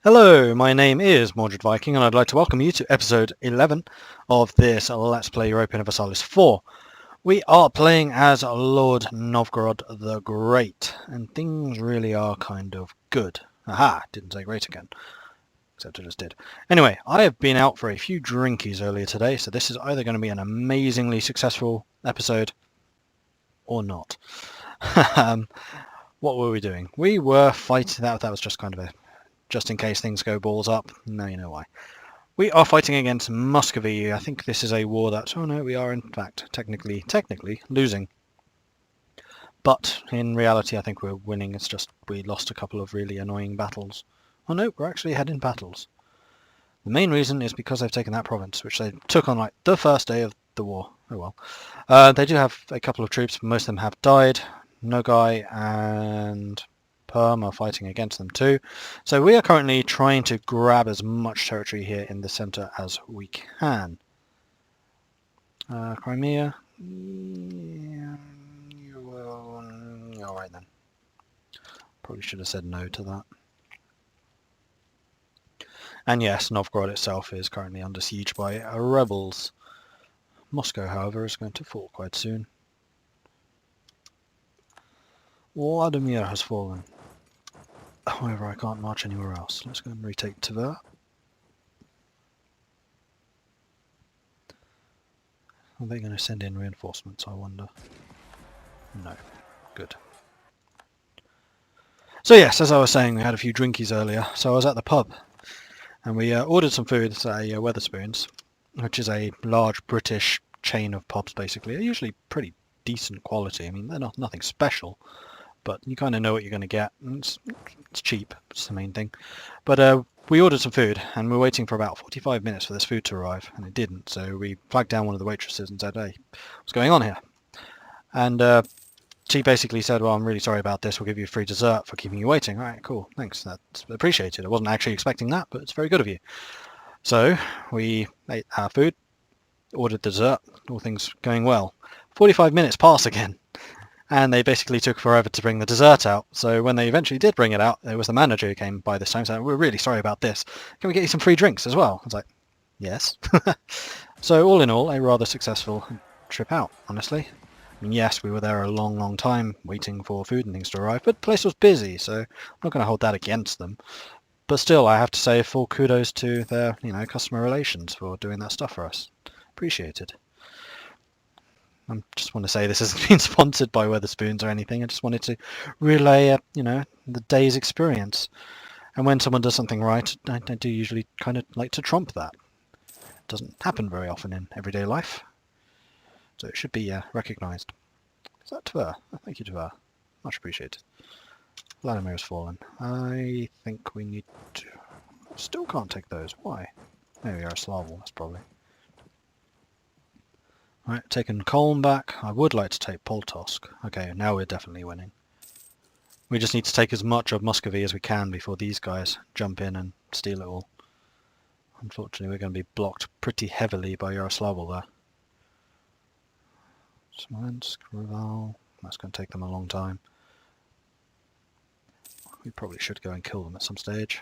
Hello, my name is Mordred Viking, and I'd like to welcome you to episode 11 of this Let's Play Europa Universalis 4. We are playing as Lord Novgorod the Great, and things really are kind of good. Aha, didn't say great again, except I just did. Anyway, I have been out for a few drinkies earlier today, so this is either going to be an amazingly successful episode or not. What were we doing? We were fighting, that was just kind of a just in case things go balls up. Now you know why. We are fighting against Muscovy. I think this is a war that... Oh no, we are in fact technically losing. But in reality I think we're winning. It's just we lost a couple of really annoying battles. Oh no, we're actually ahead in battles. The main reason is because they've taken that province, which they took on like the first day of the war. Oh well. They do have a couple of troops, but most of them have died. Nogai and Perm are fighting against them too. So we are currently trying to grab as much territory here in the centre as we can. Crimea. Yeah, alright then. Probably should have said no to that. And yes, Novgorod itself is currently under siege by rebels. Moscow, however, is going to fall quite soon. Vladimir has fallen. However, I can't march anywhere else. Let's go and retake Tver. Are they going to send in reinforcements, I wonder? No. Good. So yes, as I was saying, we had a few drinkies earlier. So I was at the pub, and we ordered some food at Wetherspoons, which is a large British chain of pubs, basically. They're usually pretty decent quality. I mean, they're nothing special, but you kind of know what you're going to get. And it's cheap, it's the main thing. But we ordered some food, and we're waiting for about 45 minutes for this food to arrive, and it didn't. So we flagged down one of the waitresses and said, hey, what's going on here? And she basically said, well, I'm really sorry about this. We'll give you free dessert for keeping you waiting. All right, cool, thanks. That's appreciated. I wasn't actually expecting that, but it's very good of you. So we ate our food, ordered the dessert, all things going well. 45 minutes pass again. And they basically took forever to bring the dessert out. So when they eventually did bring it out, it was the manager who came by this time saying, we're really sorry about this. Can we get you some free drinks as well? I was like, yes. So all in all, a rather successful trip out, honestly. I mean, yes, we were there a long time waiting for food and things to arrive, but the place was busy, so I'm not going to hold that against them. But still, I have to say full kudos to their, customer relations for doing that stuff for us. Appreciated. I just want to say this hasn't been sponsored by Wetherspoons or anything. I just wanted to relay, the day's experience. And when someone does something right, I do usually kind of like to trump that. It doesn't happen very often in everyday life. So it should be recognised. Is that Tver? Oh, thank you, Tver. Much appreciated. Vladimir has fallen. I think we need to... Still can't take those. Why? Maybe Yaroslaval, that's probably... Right, taking Kolm back. I would like to take Poltosk. Okay, now we're definitely winning. We just need to take as much of Muscovy as we can before these guys jump in and steal it all. Unfortunately, we're going to be blocked pretty heavily by Yaroslaval there. Smolensk, Raval. That's going to take them a long time. We probably should go and kill them at some stage.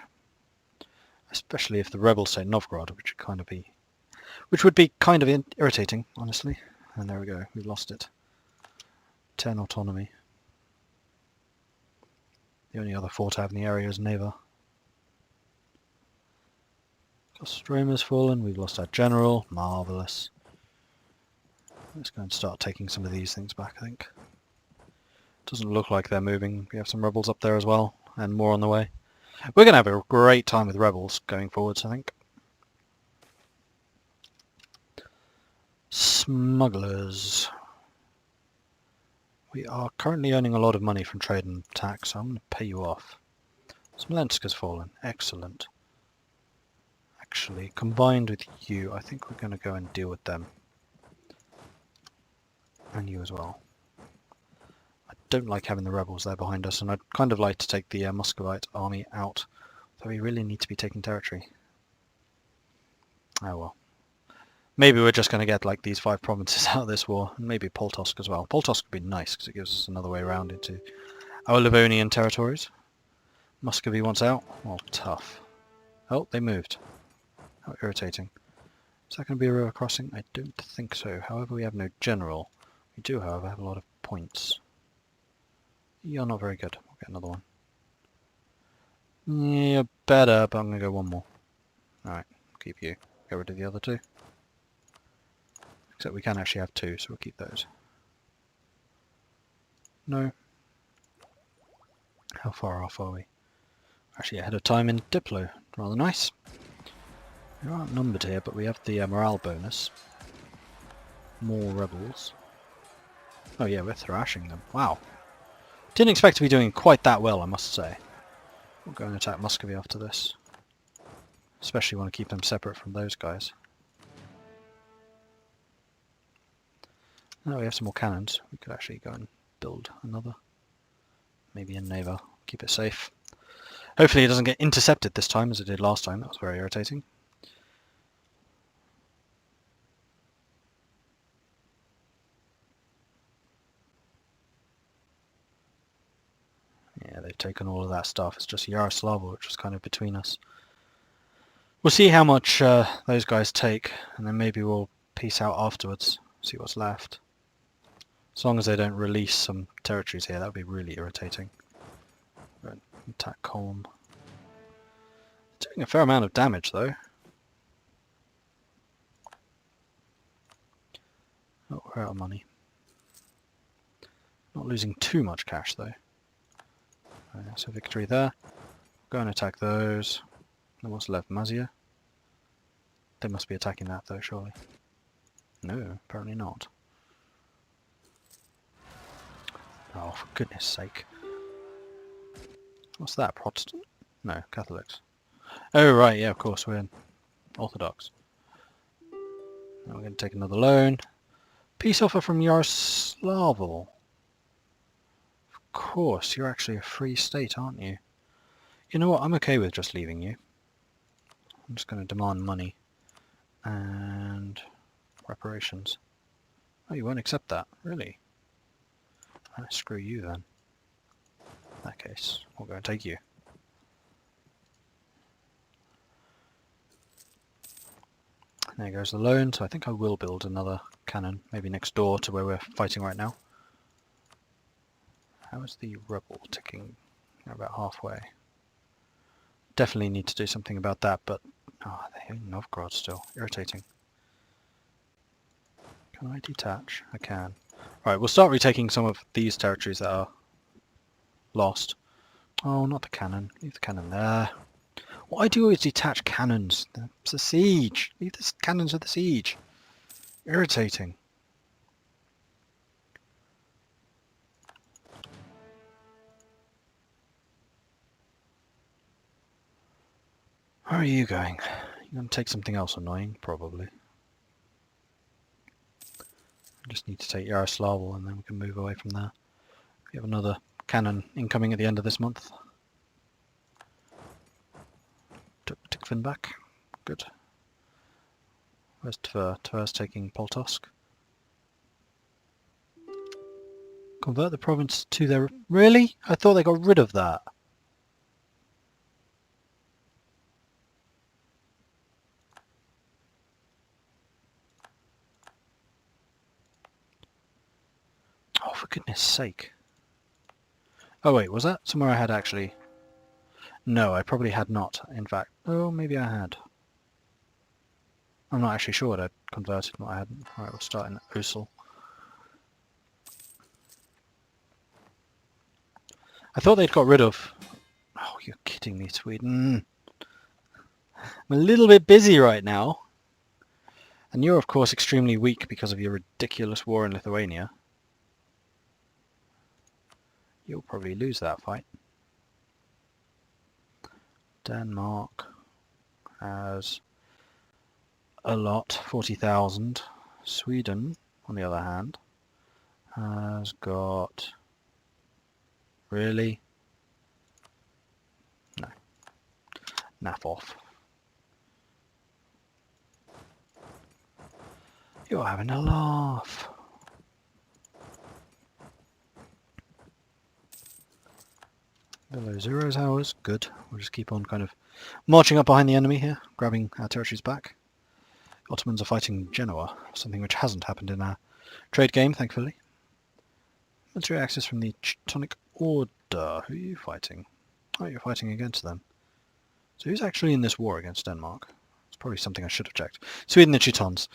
Especially if the rebels take Novgorod, which would be kind of irritating, honestly. And there we go, we lost it. 10 autonomy. The only other fort I have in the area is Neva. Kostroma's fallen, we've lost our general. Marvellous. Let's go and start taking some of these things back, I think. Doesn't look like they're moving. We have some rebels up there as well, and more on the way. We're going to have a great time with rebels going forwards, I think. Smugglers. We are currently earning a lot of money from trade and tax, so I'm going to pay you off. Smolensk has fallen. Excellent. Actually, combined with you, I think we're going to go and deal with them. And you as well. I don't like having the rebels there behind us, and I'd kind of like to take the Muscovite army out. So we really need to be taking territory. Oh well. Maybe we're just going to get like these 5 provinces out of this war, and maybe Poltosk as well. Poltosk would be nice because it gives us another way around into our Livonian territories. Muscovy wants out. Well, tough. Oh, they moved. How irritating. Is that going to be a river crossing? I don't think so. However, we have no general. We do, however, have a lot of points. You're not very good. We'll get another one. Yeah, better, but I'm going to go one more. Alright, keep you. Get rid of the other two. Except we can actually have two, so we'll keep those. No. How far off are we? Actually ahead of time in Diplo. Rather nice. We aren't numbered here, but we have the morale bonus. More rebels. Oh yeah, we're thrashing them. Wow. Didn't expect to be doing quite that well, I must say. We'll go and attack Muscovy after this. Especially want to keep them separate from those guys. Now we have some more cannons. We could actually go and build another. Maybe in Neva. Keep it safe. Hopefully it doesn't get intercepted this time as it did last time. That was very irritating. Yeah, they've taken all of that stuff. It's just Yaroslavl, which was kind of between us. We'll see how much those guys take, and then maybe we'll peace out afterwards. See what's left. As long as they don't release some territories here, that would be really irritating. Right, attack column. Doing a fair amount of damage, though. Oh, we're out of money. Not losing too much cash, though. Right, so victory there. Go and attack those. And what's left? Mazia? They must be attacking that, though, surely. No, apparently not. Oh, for goodness sake. What's that, Protestant? No, Catholics. Oh, right, yeah, of course, we're Orthodox. Now we're going to take another loan. Peace offer from Yaroslavl. Of course, you're actually a free state, aren't you? You know what, I'm okay with just leaving you. I'm just going to demand money. And reparations. Oh, you won't accept that, really? Screw you then. In that case, we'll go and take you. There goes the loan, so I think I will build another cannon, maybe next door to where we're fighting right now. How is the rebel ticking? They're about halfway. Definitely need to do something about that, but they're in Novgorod still. Irritating. Can I detach? I can. Right, we'll start retaking some of these territories that are lost. Oh, not the cannon. Leave the cannon there. What I do is detach cannons. It's a siege. Leave the cannons at the siege. Irritating. Where are you going? You're going to take something else annoying, probably. I just need to take Yaroslavl and then we can move away from there. We have another cannon incoming at the end of this month. Took Tikvin back. Good. Where's Tver? Tver's taking Poltosk. Convert the province to their... Really? I thought they got rid of that. Oh, for goodness sake. Oh wait, was that somewhere I had actually... No, I probably had not, in fact. Oh, maybe I had. I'm not actually sure what I'd converted and what I hadn't. Alright, we'll start in Osel. I thought they'd got rid of... Oh, you're kidding me, Sweden. I'm a little bit busy right now. And you're, of course, extremely weak because of your ridiculous war in Lithuania. You'll probably lose that fight. Denmark has a lot, 40,000. Sweden, on the other hand, has got... Really? No. Naff off. You're having a laugh. Below zero's ours. Good. We'll just keep on kind of marching up behind the enemy here, grabbing our territories back. Ottomans are fighting Genoa, something which hasn't happened in our trade game, thankfully. Military access from the Teutonic Order. Who are you fighting? Oh, you're fighting against them. So who's actually in this war against Denmark? It's probably something I should have checked. Sweden, the Teutons.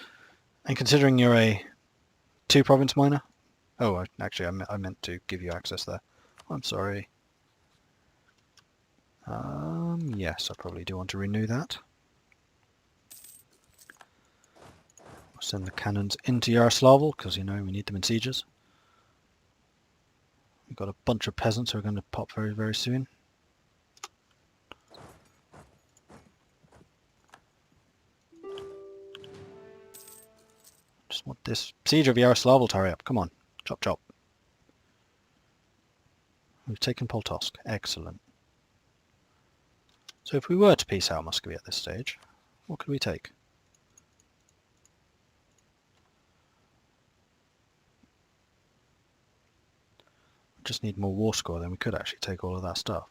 And considering you're a 2-province minor... Oh, actually, I meant to give you access there. I'm sorry. Yes, I probably do want to renew that. We'll send the cannons into Yaroslavl, because, you know, we need them in sieges. We've got a bunch of peasants who are going to pop very, very soon. Just want this siege of Yaroslavl to hurry up. Come on. Chop, chop. We've taken Poltosk. Excellent. So if we were to peace out Muscovy at this stage, what could we take? Just need more war score, then we could actually take all of that stuff.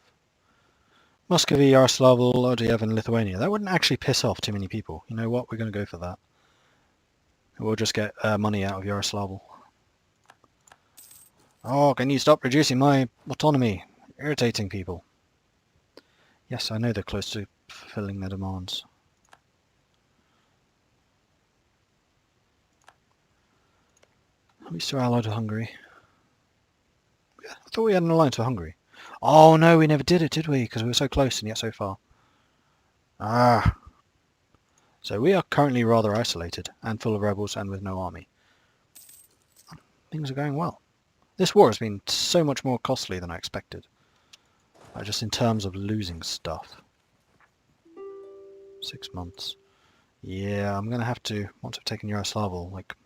Muscovy, Yaroslavl, Odiev and Lithuania. That wouldn't actually piss off too many people. You know what? We're going to go for that. We'll just get money out of Yaroslavl. Oh, can you stop reducing my autonomy? Irritating people. Yes, I know they're close to fulfilling their demands. Are we still allied to Hungary? I thought we had an alliance with Hungary. Oh no, we never did it, did we? Because we were so close and yet so far. Ah. So we are currently rather isolated and full of rebels and with no army. Things are going well. This war has been so much more costly than I expected. Just in terms of losing stuff. 6 months. Yeah, I'm going to have to, once I've taken Yaroslavl, like,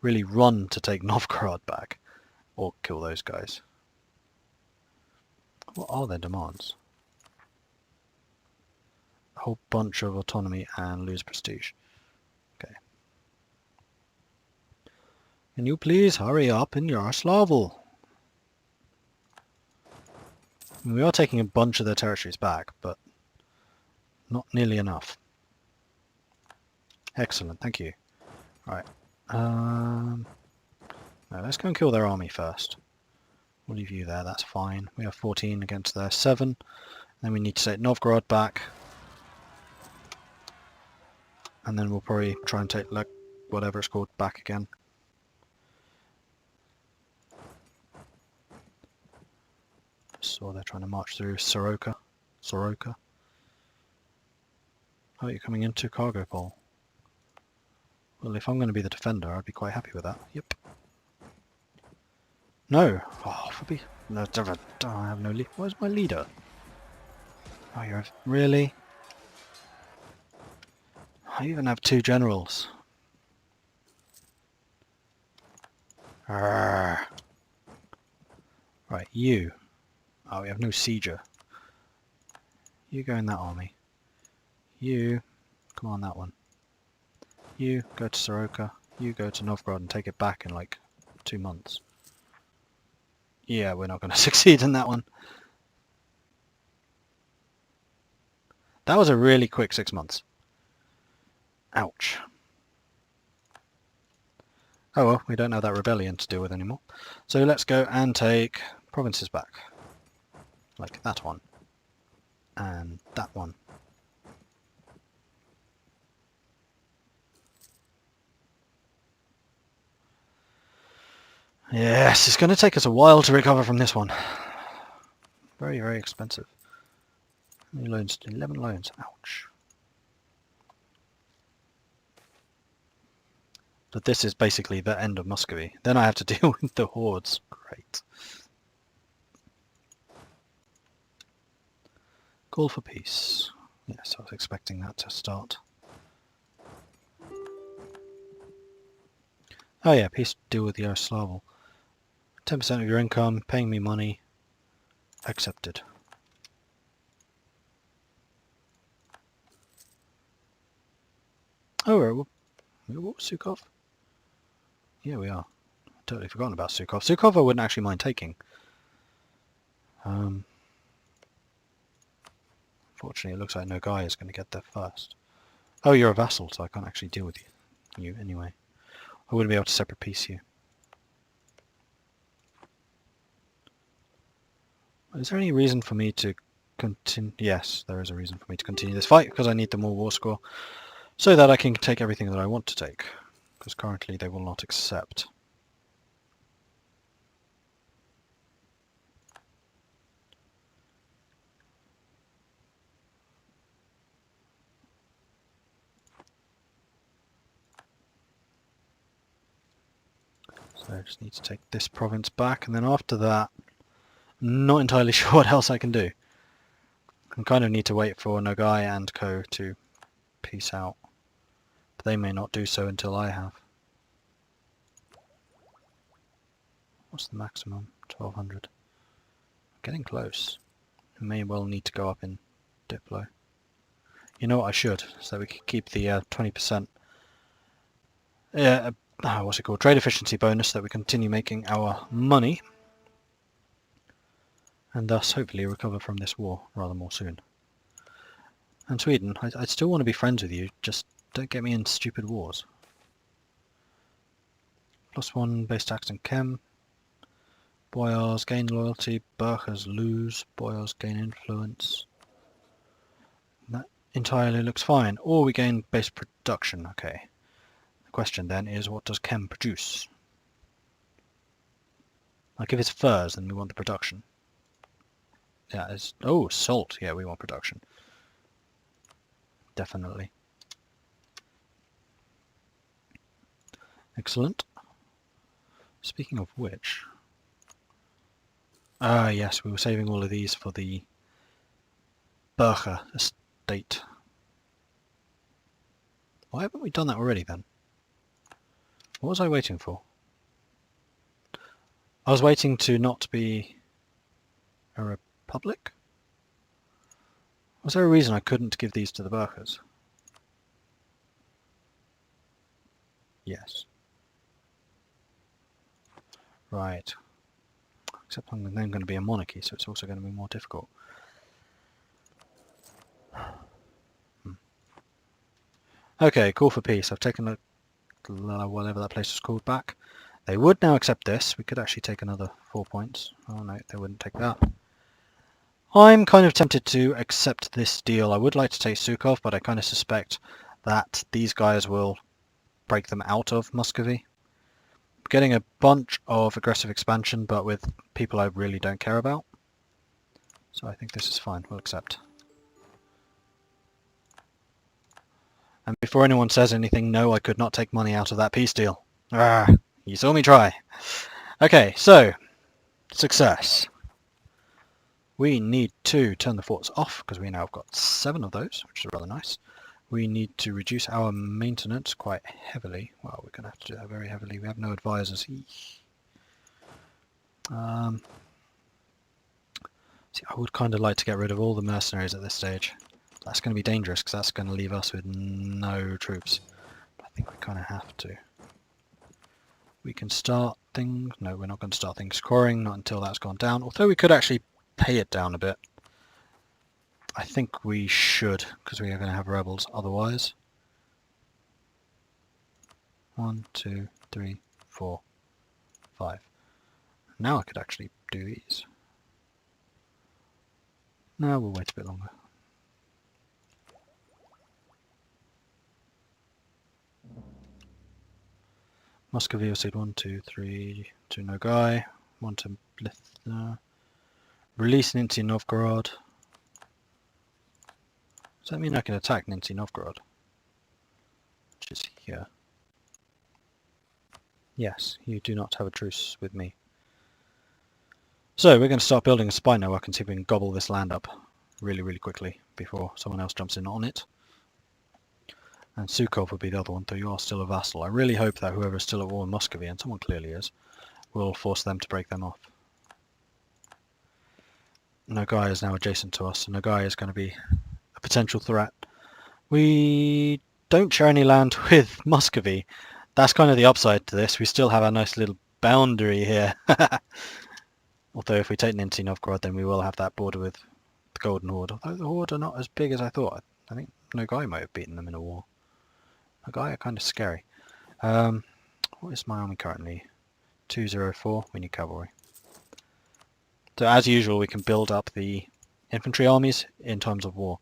really run to take Novgorod back. Or kill those guys. What are their demands? A whole bunch of autonomy and lose prestige. Okay. Can you please hurry up in Yaroslavl? I mean, we are taking a bunch of their territories back, but not nearly enough. Excellent, thank you. Right. No, let's go and kill their army first. We'll leave you there, that's fine. We have 14 against their 7. Then we need to take Novgorod back. And then we'll probably try and take, like, whatever it's called, back again. So they're trying to march through Soroka. Oh, you're coming into cargo pole. Well, if I'm going to be the defender, I'd be quite happy with that. Yep. No! Oh, no, I have no lead. Where's my leader? Oh, you're... Really? I even have 2 generals. Arrgh. Right, you. Oh, we have no sieger. You go in that army. You, come on that one. You go to Soroka. You go to Novgorod and take it back in like 2 months. Yeah, we're not going to succeed in that one. That was a really quick 6 months. Ouch. Oh well, we don't have that rebellion to deal with anymore. So let's go and take provinces back. Like that one. And that one. Yes, it's going to take us a while to recover from this one. Very, very expensive. How many loans? 11 loans. Ouch. But this is basically the end of Muscovy. Then I have to deal with the hordes. Great. Call for peace. Yes, I was expecting that to start. Oh yeah, peace deal with Yaroslavl. 10% of your income, paying me money. Accepted. Oh, what was Sukhov? Yeah, we are. Totally forgotten about Sukhov. Sukhov I wouldn't actually mind taking. Unfortunately, it looks like Nogai is going to get there first. Oh, you're a vassal, so I can't actually deal with you anyway. I wouldn't be able to separate peace you. Is there any reason for me to continue? Yes, there is a reason for me to continue this fight, because I need the more war score, so that I can take everything that I want to take, because currently they will not accept. So I just need to take this province back, and then after that, I'm not entirely sure what else I can do. I kind of need to wait for Nogai and Co to peace out, but they may not do so until I have. What's the maximum? 1200. Getting close. I may well need to go up in Diplo. You know what, I should, so we can keep the 20% what's it called? Trade efficiency bonus, so that we continue making our money, and thus hopefully recover from this war rather more soon. And Sweden, I still want to be friends with you, just don't get me in stupid wars. +1 base tax and chem. Boyars gain loyalty, Burghers lose, Boyars gain influence. That entirely looks fine. Or we gain base production, okay. The question then is, what does chem produce? Like if it's furs, then we want the production. Yeah, it's... oh, salt. Yeah, we want production. Definitely. Excellent. Speaking of which... ah, yes, we were saving all of these for the Burger estate. Why haven't we done that already then? What was I waiting for? I was waiting to not be a republic? Was there a reason I couldn't give these to the Burghers? Yes. Right. Except I'm then going to be a monarchy, so it's also going to be more difficult. Okay, call for peace. I've taken a, whatever that place was called back. They would now accept this. We could actually take another 4 points. Oh no, they wouldn't take that. I'm kind of tempted to accept this deal. I would like to take Sukhov, but I kind of suspect that these guys will break them out of Muscovy. Getting a bunch of aggressive expansion, but with people I really don't care about. So I think this is fine. We'll accept. And before anyone says anything, no, I could not take money out of that peace deal. Ah, you saw me try. Okay, so, success. We need to turn the forts off, because we now have got 7 of those, which is rather nice. We need to reduce our maintenance quite heavily. Well, we're going to have to do that very heavily. We have no advisors. See, I would kind of like to get rid of all the mercenaries at this stage. That's going to be dangerous, because that's going to leave us with no troops. But I think we kind of have to. We can start things... no, we're not going to start things scoring, not until that's gone down. Although we could actually pay it down a bit. I think we should, because we are going to have rebels otherwise. 1, 2, 3, 4, 5. Now I could actually do these. No, we'll wait a bit longer. Muscovy, I said 1, 2, 3 to Nogai, 1 to Lithna. Release Ninty Novgorod. Does that mean I can attack Ninty Novgorod? Which is here. Yes, you do not have a truce with me. So we're going to start building a spy network and see if we can gobble this land up really, really quickly before someone else jumps in on it. And Sukhov would be the other one, though you are still a vassal. I really hope that whoever is still at war in Muscovy, and someone clearly is, will force them to break them off. Nogai is now adjacent to us, so Nogai is going to be a potential threat. We don't share any land with Muscovy. That's kind of the upside to this. We still have our nice little boundary here. Although if we take Ninty Novgorod, then we will have that border with the Golden Horde, although the Horde are not as big as I thought. I think Nogai might have beaten them in a war. Nogai are kind of scary. What is my army currently? 204. We need cavalry. So as usual, we can build up the infantry armies in times of war.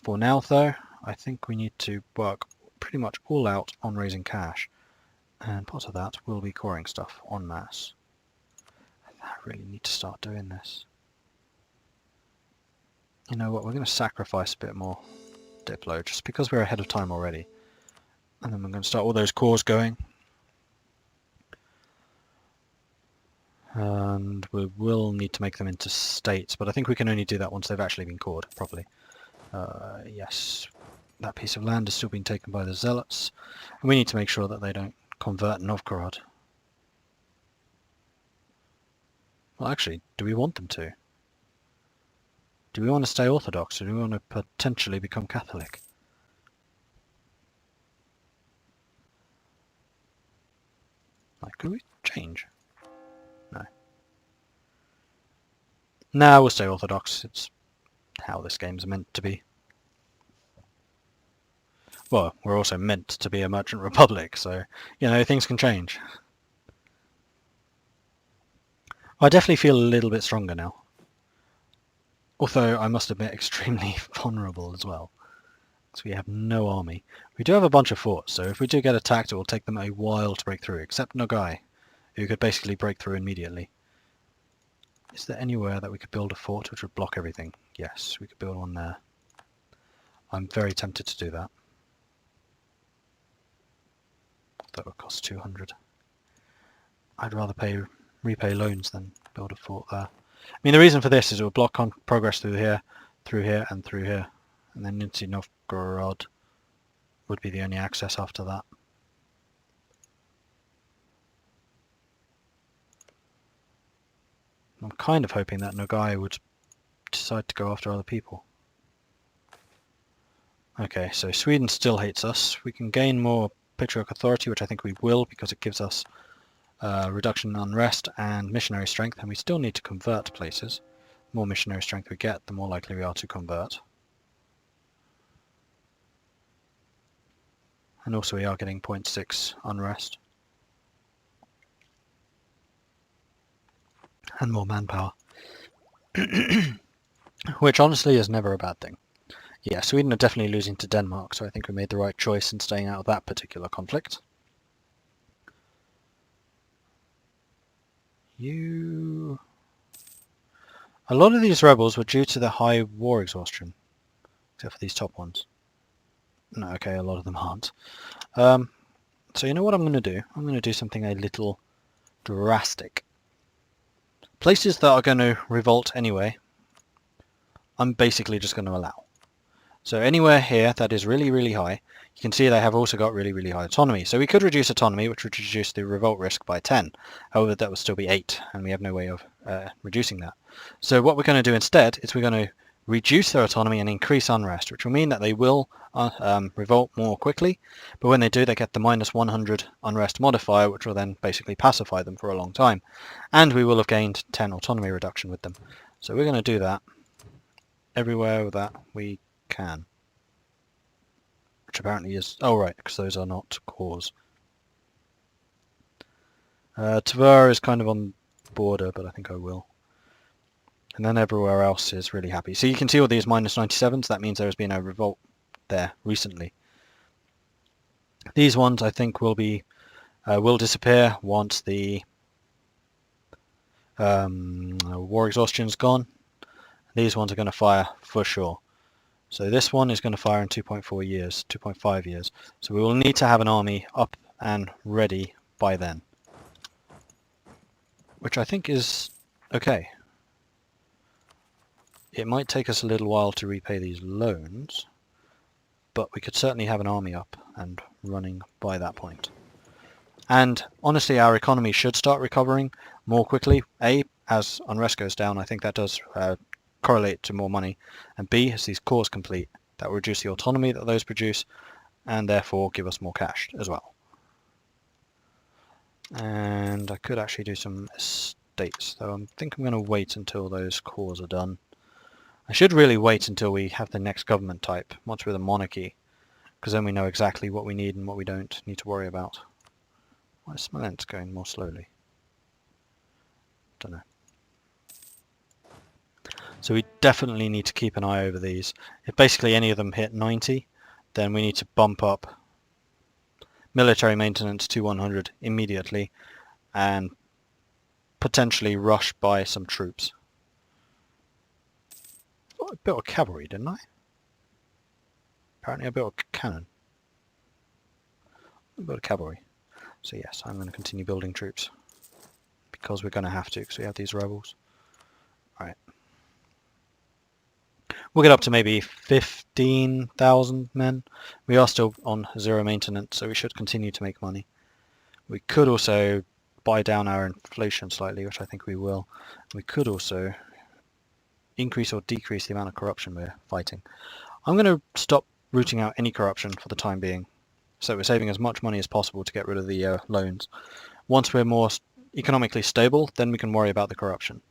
For now, though, I think we need to work pretty much all out on raising cash. And part of that will be coring stuff en masse. I really need to start doing this. You know what, we're going to sacrifice a bit more Diplo, just because we're ahead of time already. And then we're going to start all those cores going. And we will need to make them into states, but I think we can only do that once they've actually been cored properly. Yes, that piece of land is still being taken by the Zealots, and we need to make sure that they don't convert Novgorod. Well, actually, do we want them to? Do we want to stay Orthodox, or do we want to potentially become Catholic? Like, could we change? No. No, we'll stay Orthodox. It's how this game's meant to be. Well, we're also meant to be a merchant republic, so, you know, things can change. I definitely feel a little bit stronger now. Although, I must admit, extremely vulnerable as well. So we have no army. We do have a bunch of forts, so if we do get attacked, it will take them a while to break through, except Nogai, who could basically break through immediately. Is there anywhere that we could build a fort which would block everything? Yes, we could build one there. I'm very tempted to do that. That would cost 200. I'd rather repay loans than build a fort there. I mean, the reason for this is it will block progress through here, and through here. And then into Novgorod would be the only access after that. I'm kind of hoping that Nogai would decide to go after other people. Okay, so Sweden still hates us. We can gain more patriarch authority, which I think we will, because it gives us reduction in unrest and missionary strength, and we still need to convert places. The more missionary strength we get, the more likely we are to convert. And also we are getting 0.6 unrest. And more manpower. Which honestly is never a bad thing. Yeah, Sweden are definitely losing to Denmark, so I think we made the right choice in staying out of that particular conflict. A lot of these rebels were due to the high war exhaustion, except for these top ones. No, okay, a lot of them aren't. So you know what I'm going to do? I'm going to do something a little drastic. Places that are going to revolt anyway, I'm basically just going to allow. So anywhere here that is really, really high, you can see they have also got really, really high autonomy. So we could reduce autonomy, which would reduce the revolt risk by 10. However, that would still be 8, and we have no way of reducing that. So what we're going to do instead is we're going to reduce their autonomy and increase unrest, which will mean that they will revolt more quickly, but when they do, they get the -100 unrest modifier, which will then basically pacify them for a long time. And we will have gained 10 autonomy reduction with them. So we're going to do that everywhere that we can. Which apparently is... oh right, because those are not cores. Tver is kind of on border, but I think I will. And then everywhere else is really happy. So you can see all these -97s, that means there has been a revolt there recently. These ones I think will disappear once the war exhaustion's gone. These ones are going to fire for sure. So this one is going to fire in 2.4 years, 2.5 years. So we will need to have an army up and ready by then. Which I think is okay. It might take us a little while to repay these loans, but we could certainly have an army up and running by that point. And honestly, our economy should start recovering more quickly. A, as unrest goes down, I think that does correlate to more money. And B, as these cores complete, that will reduce the autonomy that those produce, and therefore give us more cash as well. And I could actually do some states, though I think I'm going to wait until those cores are done. I should really wait until we have the next government type, once we're the monarchy, because then we know exactly what we need and what we don't need to worry about. Why is Smolensk going more slowly? Don't know. So we definitely need to keep an eye over these. If basically any of them hit 90, then we need to bump up military maintenance to 100 immediately and potentially rush by some troops. Oh, I built a cavalry, didn't I? Apparently I built a cannon. I built a cavalry. So yes, I'm going to continue building troops. Because we're going to have to, because we have these rebels. Alright. We'll get up to maybe 15,000 men. We are still on 0 maintenance, so we should continue to make money. We could also buy down our inflation slightly, which I think we will. We could also increase or decrease the amount of corruption we're fighting. I'm going to stop rooting out any corruption for the time being. So we're saving as much money as possible to get rid of the loans. Once we're more economically stable, then we can worry about the corruption.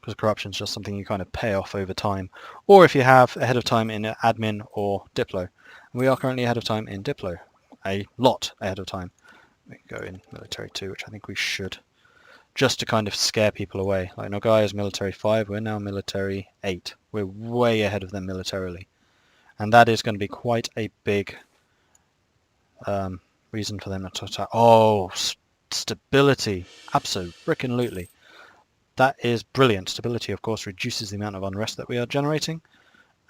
Because corruption is just something you kind of pay off over time. Or if you have ahead of time in admin or Diplo. We are currently ahead of time in Diplo. A lot ahead of time. We can go in military 2, which I think we should. Just to kind of scare people away. Like Nogai is military 5, we're now military 8. We're way ahead of them militarily. And that is going to be quite a big reason for them to attack. Oh, stability. Absolutely. That is brilliant. Stability, of course, reduces the amount of unrest that we are generating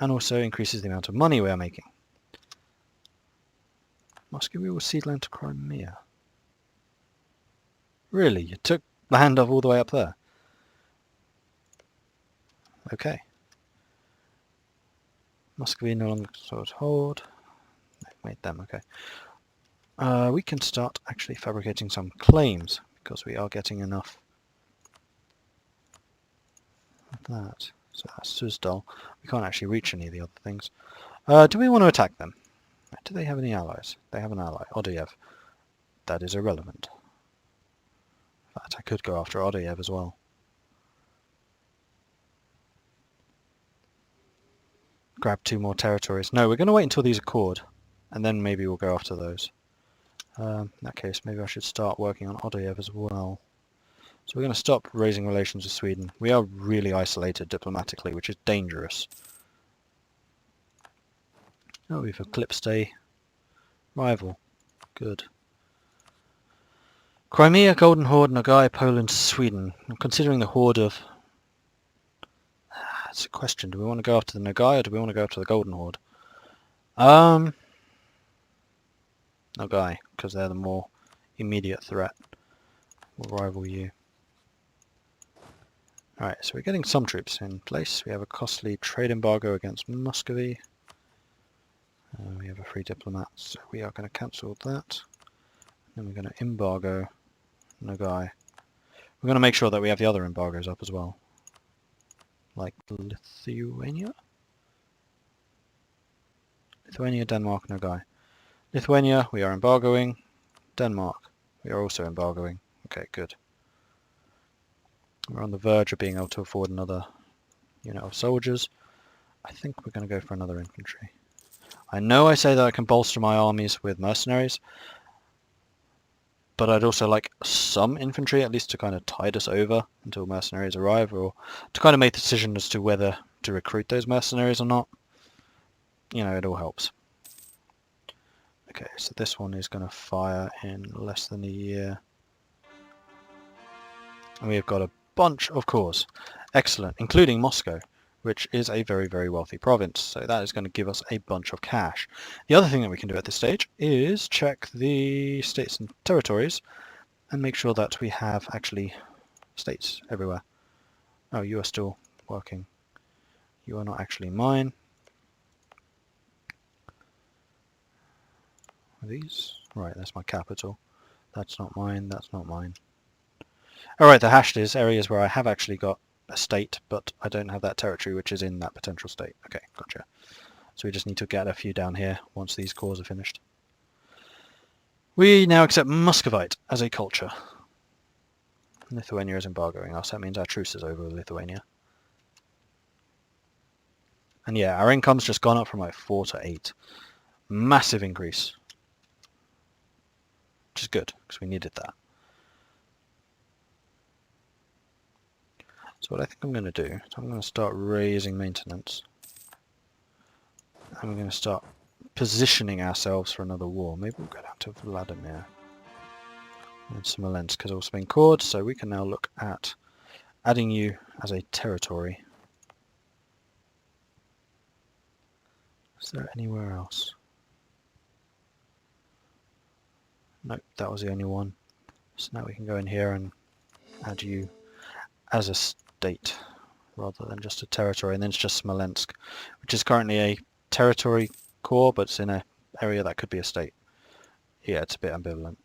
and also increases the amount of money we are making. Muscovy will cede land to Crimea. Really? You took land off all the way up there? Okay. Muscovy no longer sort of hold. Made them, okay. We can start actually fabricating some claims because we are getting enough of that. So that's Suzdal. We can't actually reach any of the other things. Do we want to attack them? Do they have any allies? They have an ally, Odoyev. That is irrelevant. In fact, I could go after Odoyev as well. Grab 2 more territories. No, we're going to wait until these accord, and then maybe we'll go after those. In that case, maybe I should start working on Odoyev as well. So we're going to stop raising relations with Sweden. We are really isolated diplomatically, which is dangerous. Oh, we've eclipsed a rival. Good. Crimea, Golden Horde, Nogai, Poland, Sweden. I'm considering the Horde of... That's a question. Do we want to go after the Nogai or do we want to go after the Golden Horde? Nogai, because they're the more immediate threat. We'll rival you. Alright, so we're getting some troops in place. We have a costly trade embargo against Muscovy. We have a free diplomat, so we are going to cancel that. Then we're going to embargo Nogai. We're going to make sure that we have the other embargoes up as well. Like Lithuania? Lithuania, Denmark, Nogai. Lithuania, we are embargoing. Denmark, we are also embargoing. Okay, good. We're on the verge of being able to afford another unit of soldiers. I think we're going to go for another infantry. I know I say that I can bolster my armies with mercenaries, but I'd also like some infantry, at least to kind of tide us over until mercenaries arrive, or to kind of make the decision as to whether to recruit those mercenaries or not. You know, it all helps. Okay, so this one is going to fire in less than a year. And we've got a bunch of cores. Excellent, including Moscow, which is a very, very wealthy province. So that is going to give us a bunch of cash. The other thing that we can do at this stage is check the states and territories and make sure that we have actually states everywhere. Oh, you are still working. You are not actually mine. Are these? Right, that's my capital. That's not mine, that's not mine. Alright, the hashed is areas where I have actually got a state, but I don't have that territory which is in that potential state. Okay, gotcha. So we just need to get a few down here once these cores are finished. We now accept Muscovite as a culture. Lithuania is embargoing us. That means our truce is over with Lithuania. And yeah, our income's just gone up from like 4 to 8. Massive increase. Which is good, because we needed that. So what I think I'm going to do is I'm going to start raising maintenance. And we're going to start positioning ourselves for another war. Maybe we'll go down to Vladimir and Smolensk has also been cored, so we can now look at adding you as a territory. Is there anywhere else? Nope, that was the only one. So now we can go in here and add you as a state rather than just a territory, and then it's just Smolensk, which is currently a territory core, but it's in an area that could be a state. Yeah, it's a bit ambivalent.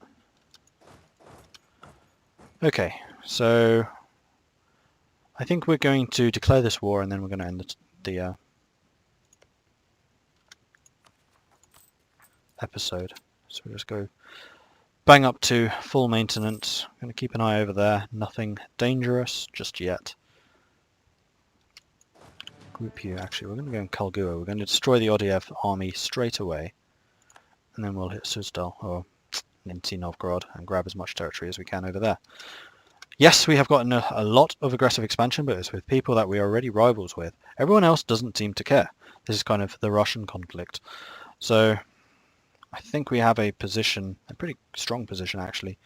Okay, so I think we're going to declare this war, and then we're going to end the episode. So we'll just go bang up to full maintenance. I'm going to keep an eye over there. Nothing dangerous just yet. Group U, actually, we're going to go in Kalgua. We're going to destroy the Odiev army straight away. And then we'll hit Suzdal, or Nizhny Novgorod, and grab as much territory as we can over there. Yes, we have gotten a lot of aggressive expansion, but it's with people that we are already rivals with. Everyone else doesn't seem to care. This is kind of the Russian conflict. So I think we have a position, a pretty strong position actually,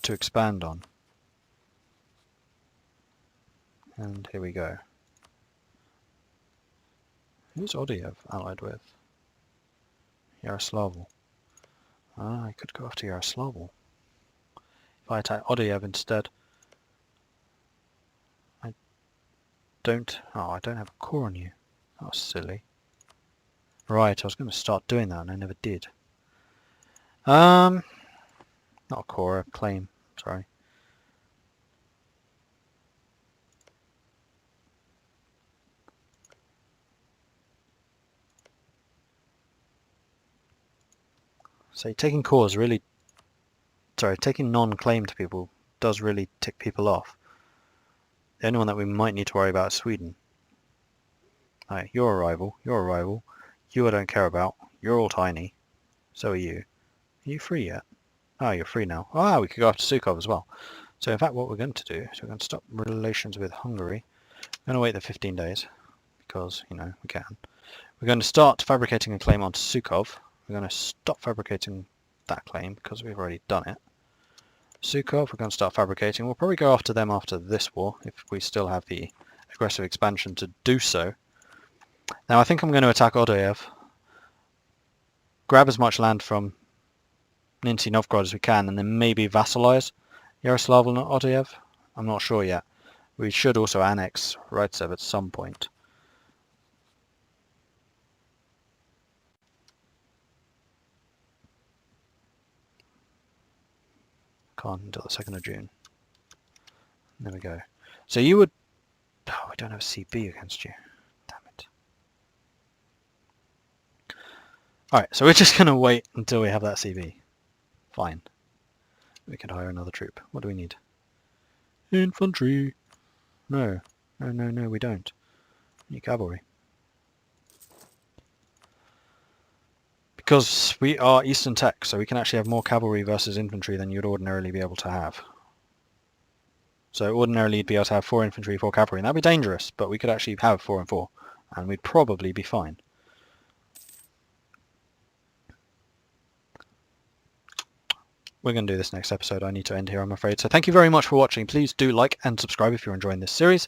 to expand on. And here we go. Who's Odiev allied with? Yaroslavl. Ah, I could go after Yaroslavl. If I attack Odiev instead. I don't have a core on you. That was silly. Right, I was going to start doing that and I never did. Not a core, a claim, sorry. So taking cores really, taking non-claimed people does really tick people off. The only one that we might need to worry about is Sweden. Alright, you're a rival, you I don't care about, you're all tiny, so are you. Are you free yet? Ah, you're free now. Ah, we could go after Sukhov as well. So in fact what we're going to do is we're going to stop relations with Hungary. We're going to wait the 15 days, because, you know, we can. We're going to start fabricating a claim onto Sukhov. We're going to stop fabricating that claim because we've already done it. Sukhov, we're going to start fabricating. We'll probably go after them after this war if we still have the aggressive expansion to do so. Now I think I'm going to attack Odiev, grab as much land from Nizhny Novgorod as we can, and then maybe vassalize Yaroslavl and Odiev. I'm not sure yet. We should also annex Rytsev at some point. Can't until the 2nd of June. There we go. So you would... Oh, we don't have a CB against you. Damn it. Alright, so we're just going to wait until we have that CB. Fine. We can hire another troop. What do we need? Infantry. No. No, we don't. We need cavalry. Because we are Eastern Tech, so we can actually have more cavalry versus infantry than you'd ordinarily be able to have. So ordinarily you'd be able to have 4 infantry, 4 cavalry, and that'd be dangerous, but we could actually have 4 and 4, and we'd probably be fine. We're going to do this next episode. I need to end here, I'm afraid. So thank you very much for watching. Please do like and subscribe if you're enjoying this series.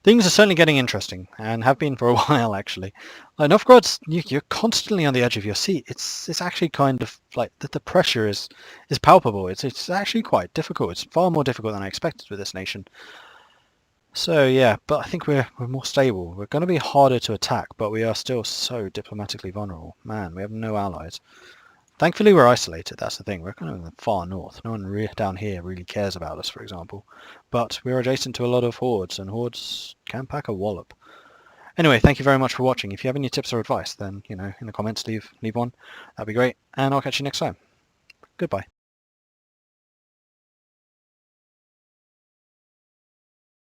Things are certainly getting interesting, and have been for a while, actually. Novgorod's, you're constantly on the edge of your seat. It's actually kind of like the pressure is palpable. It's actually quite difficult. It's far more difficult than I expected with this nation. So yeah, but I think we're more stable. We're going to be harder to attack, but we are still so diplomatically vulnerable. Man, we have no allies. Thankfully we're isolated, that's the thing. We're kind of in the far north. No one down here really cares about us, for example. But we're adjacent to a lot of hordes, and hordes can pack a wallop. Anyway, thank you very much for watching. If you have any tips or advice, then, you know, in the comments leave one. That'd be great. And I'll catch you next time. Goodbye.